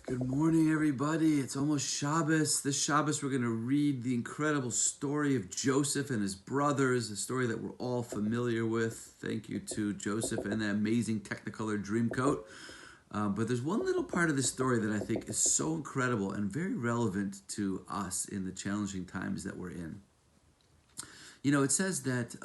Good morning, everybody. It's almost Shabbos. This Shabbos, we're going to read the incredible story of Joseph and his brothers, a story that we're all familiar with. Thank you to Joseph and the amazing Technicolor Dreamcoat. But there's one little part of this story that I think is so incredible and very relevant to us in the challenging times that we're in. You know, it says that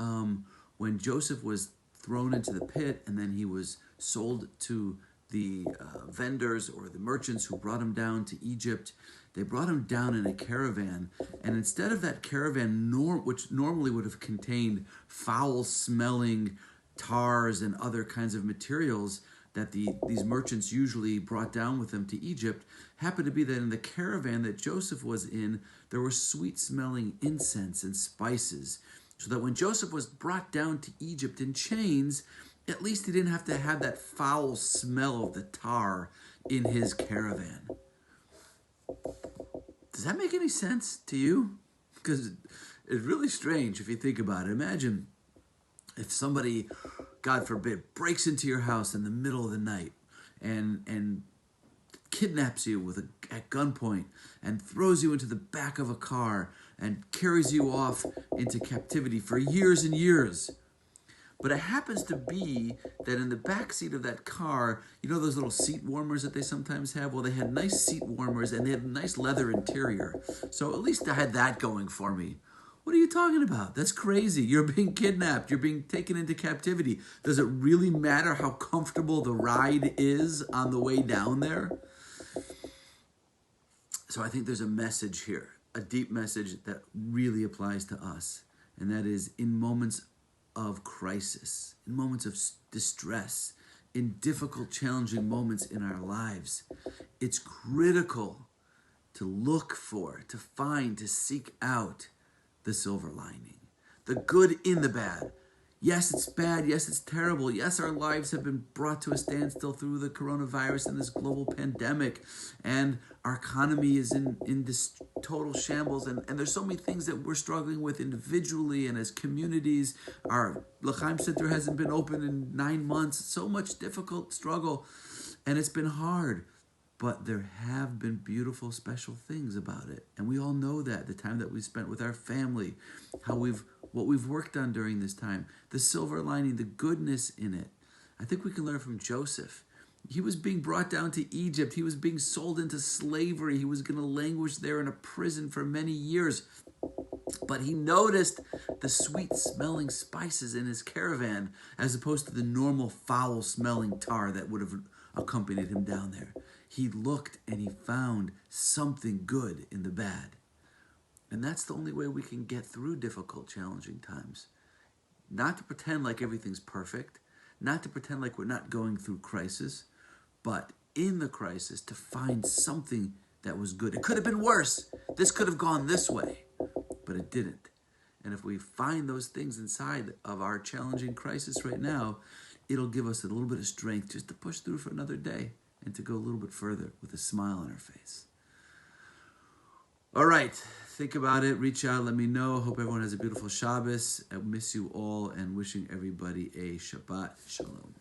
when Joseph was thrown into the pit and then he was sold to the vendors or the merchants who brought him down to Egypt, they brought him down in a caravan. And instead of that caravan, which normally would have contained foul-smelling tars and other kinds of materials that these merchants usually brought down with them to Egypt, happened to be that in the caravan that Joseph was in, there were sweet-smelling incense and spices. So that when Joseph was brought down to Egypt in chains, at least he didn't have to have that foul smell of the tar in his caravan. Does that make any sense to you? Because it's really strange if you think about it. Imagine if somebody, God forbid, breaks into your house in the middle of the night and kidnaps you at gunpoint and throws you into the back of a car and carries you off into captivity for years and years. But it happens to be that in the back seat of that car, you know those little seat warmers that they sometimes have? Well, they had nice seat warmers and they had a nice leather interior. So at least I had that going for me. What are you talking about? That's crazy. You're being kidnapped. You're being taken into captivity. Does it really matter how comfortable the ride is on the way down there? So I think there's a message here, a deep message that really applies to us. And that is in moments of crisis, in moments of distress, in difficult, challenging moments in our lives, it's critical to look for, to find, to seek out the silver lining, the good in the bad. Yes, it's bad. Yes, it's terrible. Yes, our lives have been brought to a standstill through the coronavirus and this global pandemic. And our economy is in this total shambles. And there's so many things that we're struggling with individually and as communities. Our L'chaim Center hasn't been open in 9 months. So much difficult struggle. And it's been hard. But there have been beautiful, special things about it. And we all know that, the time that we spent with our family, what we've worked on during this time, the silver lining, the goodness in it. I think we can learn from Joseph. He was being brought down to Egypt. He was being sold into slavery. He was going to languish there in a prison for many years. But he noticed the sweet-smelling spices in his caravan as opposed to the normal foul-smelling tar that would have accompanied him down there. He looked and he found something good in the bad. And that's the only way we can get through difficult, challenging times. Not to pretend like everything's perfect, not to pretend like we're not going through crisis, but in the crisis to find something that was good. It could have been worse. This could have gone this way, but it didn't. And if we find those things inside of our challenging crisis right now, it'll give us a little bit of strength just to push through for another day and to go a little bit further with a smile on our face. All right, think about it, reach out, let me know. Hope everyone has a beautiful Shabbos. I miss you all and wishing everybody a Shabbat Shalom.